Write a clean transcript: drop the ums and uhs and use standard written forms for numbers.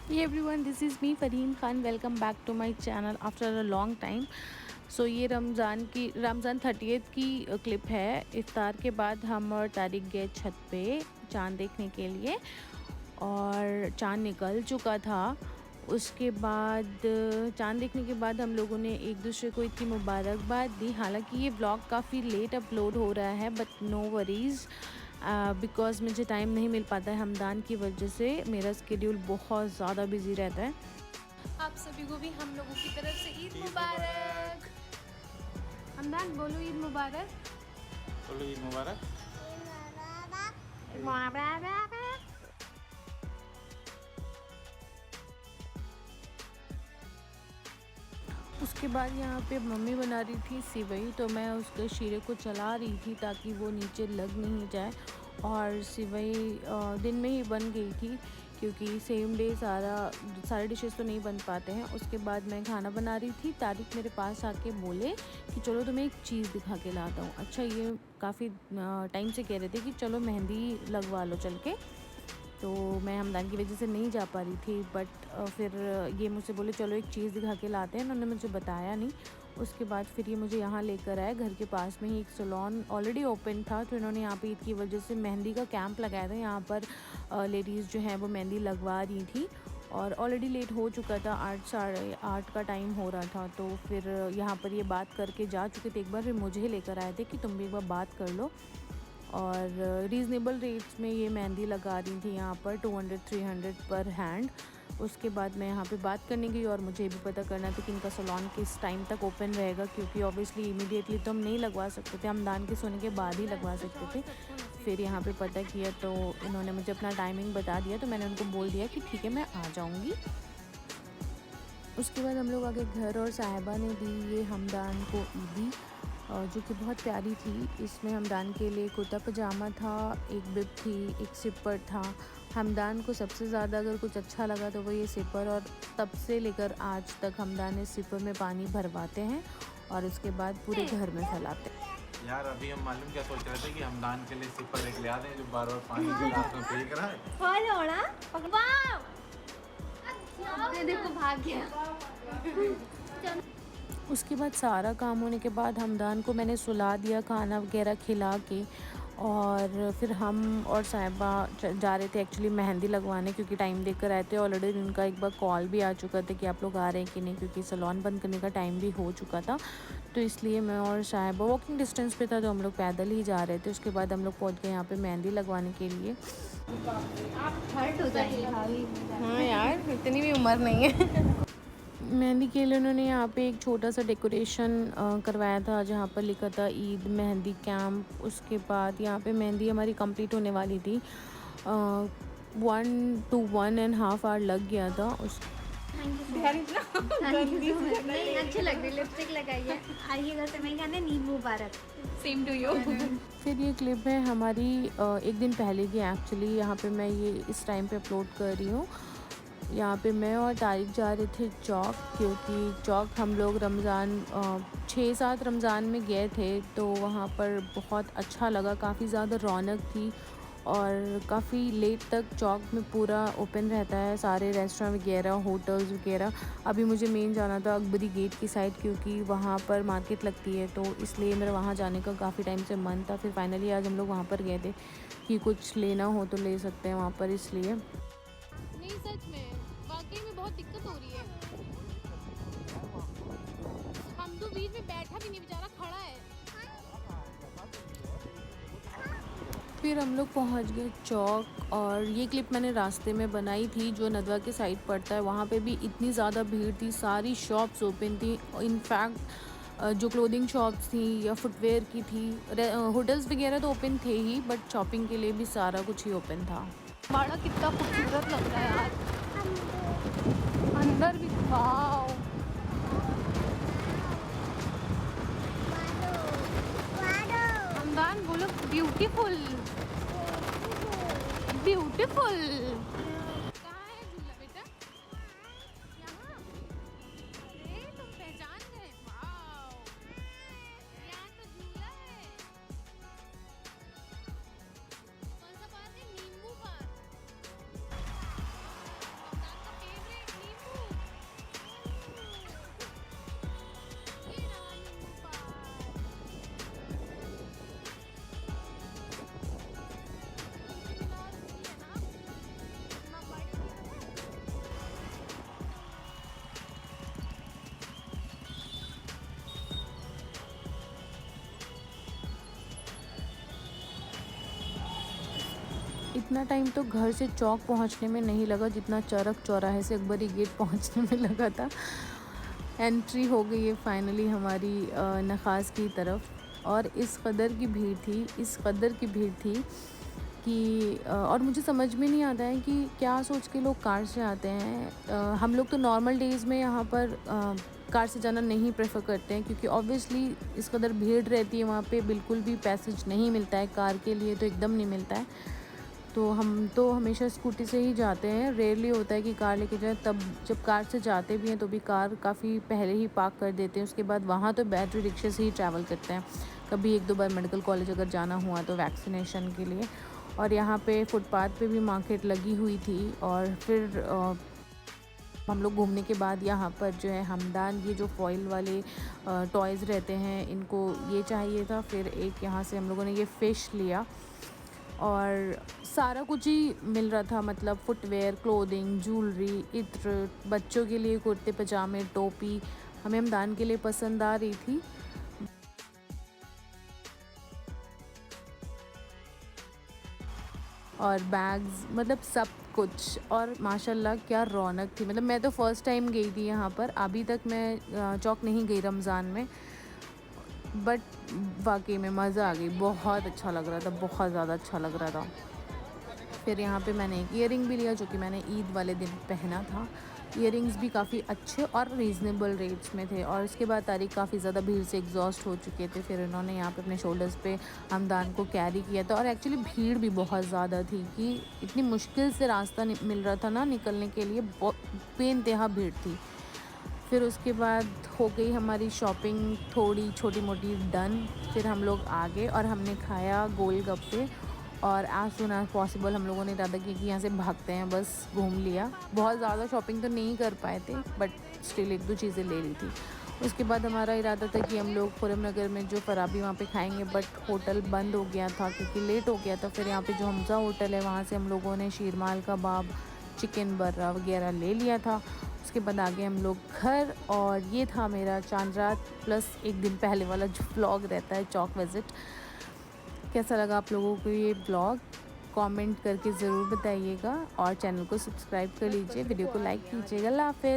Hey everyone, this is me Fareem Khan. Welcome back to my channel after a long time. ये Ramzan 30th की clip है। इफ्तार के बाद हम और तारिक गए छत पे चाँद देखने के लिए और चाँद निकल चुका था। उसके बाद चाँद देखने के बाद हम लोगों ने एक दूसरे को ईद की मुबारकबाद दी। हालांकि ये व्लॉग काफ़ी लेट अपलोड हो रहा है बट नो वरीज़, बिकॉज़ मुझे टाइम नहीं मिल पाता है हमदान की वजह से। मेरा स्केड्यूल बहुत ज़्यादा बिजी रहता है। आप सभी को भी हम लोगों की तरफ से ईद मुबारक। हमदान बोलो ईद मुबारक। बोलो ईद मुबारक। उसके बाद यहाँ पे मम्मी बना रही थी सिवई, तो मैं उसके शीरे को चला रही थी ताकि वो नीचे लग नहीं जाए। और सिवई दिन में ही बन गई थी क्योंकि सेम डे सारे डिशेस तो नहीं बन पाते हैं। उसके बाद मैं खाना बना रही थी। तारिक मेरे पास आके बोले कि चलो तुम्हें एक चीज़ दिखा के लाता हूँ। अच्छा, ये काफ़ी टाइम से कह रहे थे कि चलो मेहंदी लगवा लो चल के, तो मैं हमदान की वजह से नहीं जा पा रही थी। बट फिर ये मुझसे बोले चलो एक चीज़ दिखा के लाते हैं। उन्होंने मुझे बताया नहीं। उसके बाद फिर ये मुझे यहाँ लेकर आए। घर के पास में ही एक सैलून ऑलरेडी ओपन था, तो इन्होंने यहाँ पे ईद की वजह से मेहंदी का कैंप लगाया था। यहाँ पर लेडीज़ जो हैं वो मेहंदी लगवा रही थी और ऑलरेडी लेट हो चुका था, 8 साढ़े 8 का टाइम हो रहा था। तो फिर यहाँ पर ये बात करके जा चुके थे एक बार, फिर मुझे लेकर आए थे कि तुम भी एक बार बात कर लो। और रीज़नेबल रेट्स में ये मेहंदी लगा रही थी यहाँ पर 200-300 पर हैंड। उसके बाद मैं यहाँ पे बात करने गई और मुझे भी पता करना था कि इनका सैलून किस टाइम तक ओपन रहेगा, क्योंकि ऑब्वियसली इमीडिएटली तो हम नहीं लगवा सकते थे, हमदान के सोने के बाद ही लगवा सकते थे। फिर यहाँ पे पता किया तो इन्होंने मुझे अपना टाइमिंग बता दिया, तो मैंने उनको बोल दिया कि ठीक है मैं आ जाऊँगी। उसके बाद हम लोग आगे घर और साहिबा ने दी ये हमदान को ईदी, जो कि बहुत प्यारी थी। इसमें हमदान के लिए कुर्ता पजामा था, एक बिब थी, एक सिपर था। हमदान को सबसे ज़्यादा अगर कुछ अच्छा लगा तो वो ये सिपर, और तब से लेकर आज तक हमदान इस सिपर में पानी भरवाते हैं और उसके बाद पूरे घर में फैलाते हैं। यार अभी हम मालूम क्या सोच रहे थे कि हमदान के लिए सिपर एक ले आते हैं जो बार बार पानी गिलास में फेंक रहा है। देखो भाग गया। उसके बाद सारा काम होने के बाद हमदान को मैंने सुला दिया खाना वगैरह खिला के, और फिर हम और साहिबा जा रहे थे एक्चुअली मेहंदी लगवाने, क्योंकि टाइम देकर आए थे। ऑलरेडी उनका एक बार कॉल भी आ चुका था कि आप लोग आ रहे हैं कि नहीं, क्योंकि सैलून बंद करने का टाइम भी हो चुका था। तो इसलिए मैं और साहिबा वॉकिंग डिस्टेंस पे था, तो हम लोग पैदल ही जा रहे थे। उसके बाद हम लोग पहुँच गए यहाँ पर मेहंदी लगवाने के लिए। आप हर्ट हो जाएंगे भाभी। हाँ यार, इतनी भी उम्र नहीं है। मेहंदी के लिए उन्होंने यहाँ पे एक छोटा सा डेकोरेशन करवाया था, जहाँ पर लिखा था ईद मेहंदी कैंप। उसके बाद यहाँ पे मेहंदी हमारी कंप्लीट होने वाली थी। 1 to 1.5 आवर लग गया था उस। नहीं अच्छी लग रही, लिपस्टिक लगाई है। आइएगा तो मैं कहने नींद मुबारक। Same to you. फिर ये क्लिप है हमारी एक दिन पहले की एक्चुअली। यहाँ पे मैं ये इस टाइम पे अपलोड कर रही हूँ। यहाँ पे मैं और तारिक जा रहे थे चौक, क्योंकि चौक हम लोग रमज़ान 6-7 रमज़ान में गए थे, तो वहाँ पर बहुत अच्छा लगा। काफ़ी ज़्यादा रौनक थी और काफ़ी लेट तक चौक में पूरा ओपन रहता है, सारे रेस्टोरेंट वगैरह, होटल्स वगैरह। अभी मुझे मेन जाना था अकबरी गेट की साइड, क्योंकि वहाँ पर मार्केट लगती है, तो इसलिए मेरा वहाँ जाने का काफ़ी टाइम से मन था। फिर फाइनली आज हम लोग वहाँ पर गए थे कि कुछ लेना हो तो ले सकते हैं वहाँ पर, इसलिए। नहीं, सच में वाकई में बहुत दिक्कत हो रही है। हम तो बीच में बैठा भी नहीं, बेचारा खड़ा है। फिर हम लोग पहुंच गए चौक, और ये क्लिप मैंने रास्ते में बनाई थी जो नदवा के साइड पड़ता है। वहाँ पे भी इतनी ज़्यादा भीड़ थी, सारी शॉप्स ओपन थी। इनफैक्ट जो क्लोथिंग शॉप्स थी या फुटवेयर की थी, होटल्स वगैरह तो ओपन थे ही, बट शॉपिंग के लिए भी सारा कुछ ही ओपन था। बाड़ा कितना खूबसूरत लग रहा है यार, अंदर भी। वाओ, हमदान बोलो ब्यूटीफुल ब्यूटीफुल। कहाँ है झूला बेटा? यहाँ? अरे तुम पहचान गए, वाओ, यहाँ तो झूला है। कौन सा पार्क है? नींबू पार्क। हमदान का पेड़ इतना टाइम तो घर से चौक पहुंचने में नहीं लगा जितना चरक चौराहे से अकबरी गेट पहुंचने में लगा था। एंट्री हो गई है फाइनली हमारी नखास की तरफ, और इस कदर की भीड़ थी कि और मुझे समझ में नहीं आता है कि क्या सोच के लोग कार से आते हैं। हम लोग तो नॉर्मल डेज़ में यहाँ पर कार से जाना नहीं प्रेफर करते हैं, क्योंकि ऑब्वियसली इस कदर भीड़ रहती है वहाँ पे, बिल्कुल भी पैसेज नहीं मिलता है कार के लिए, तो एकदम नहीं मिलता है। तो हम तो हमेशा स्कूटी से ही जाते हैं, रेयरली होता है कि कार लेके जाएं। तब जब कार से जाते भी हैं तो भी कार काफ़ी पहले ही पार्क कर देते हैं। उसके बाद वहाँ तो बैटरी रिक्शे से ही ट्रैवल करते हैं, कभी 1-2 बार मेडिकल कॉलेज अगर जाना हुआ तो वैक्सीनेशन के लिए। और यहाँ पे फुटपाथ पे भी मार्केट लगी हुई थी, और फिर हम लोग घूमने के बाद यहाँ पर जो है हमदान, ये जो फॉइल वाले टॉयज़ रहते हैं, इनको ये चाहिए था। फिर एक यहाँ से हम लोगों ने ये फ़िश लिया, और सारा कुछ ही मिल रहा था, मतलब फुटवेयर, क्लोथिंग, ज्वेलरी, इत्र, बच्चों के लिए कुर्ते पजामे, टोपी हमें हमदान के लिए पसंद आ रही थी। और बैग्स, मतलब सब कुछ, और माशाल्लाह क्या रौनक थी। मतलब मैं तो फ़र्स्ट टाइम गई थी यहाँ पर, अभी तक मैं चौक नहीं गई रमज़ान में, बट वाकई में मज़ा आ गई। बहुत अच्छा लग रहा था, बहुत ज़्यादा अच्छा लग रहा था। फिर यहाँ पे मैंने एक ईयरिंग भी लिया जो कि मैंने ईद वाले दिन पहना था। ईयरिंग्स भी काफ़ी अच्छे और रीज़नेबल रेट्स में थे। और उसके बाद तारिक काफ़ी ज़्यादा भीड़ से एग्जॉस्ट हो चुके थे, फिर इन्होंने यहाँ पे अपने शोल्डर्स पे हमदान को कैरी किया था। और एक्चुअली भीड़ भी बहुत ज़्यादा थी कि इतनी मुश्किल से रास्ता मिल रहा था ना निकलने के लिए, बेइंतहा भीड़ थी। फिर उसके बाद हो गई हमारी शॉपिंग थोड़ी छोटी मोटी डन। फिर हम लोग आ गए और हमने खाया गोलगप्पे, और एज सून एज पॉसिबल हम लोगों ने इरादा किया कि यहाँ से भागते हैं, बस घूम लिया। बहुत ज़्यादा शॉपिंग तो नहीं कर पाए थे, बट स्टिल 1-2 चीज़ें ले ली थी। उसके बाद हमारा इरादा था कि हम लोग खुरम नगर में जो फराबी वहाँ पे खाएंगे, बट होटल बंद हो गया था क्योंकि लेट हो गया था। फिर यहाँ पे जो हमजा होटल है वहाँ से हम लोगों ने शीरमाल कबाब, चिकन बर्रा वगैरह ले लिया था। उसके बाद आगे हम लोग घर, और ये था मेरा चांद रात प्लस एक दिन पहले वाला जो व्लॉग रहता है चौक विज़िट। कैसा लगा आप लोगों को ये ब्लॉग, कमेंट करके ज़रूर बताइएगा, और चैनल को सब्सक्राइब कर लीजिए, वीडियो को लाइक कीजिएगा। अल्लाह हाफ़िज़।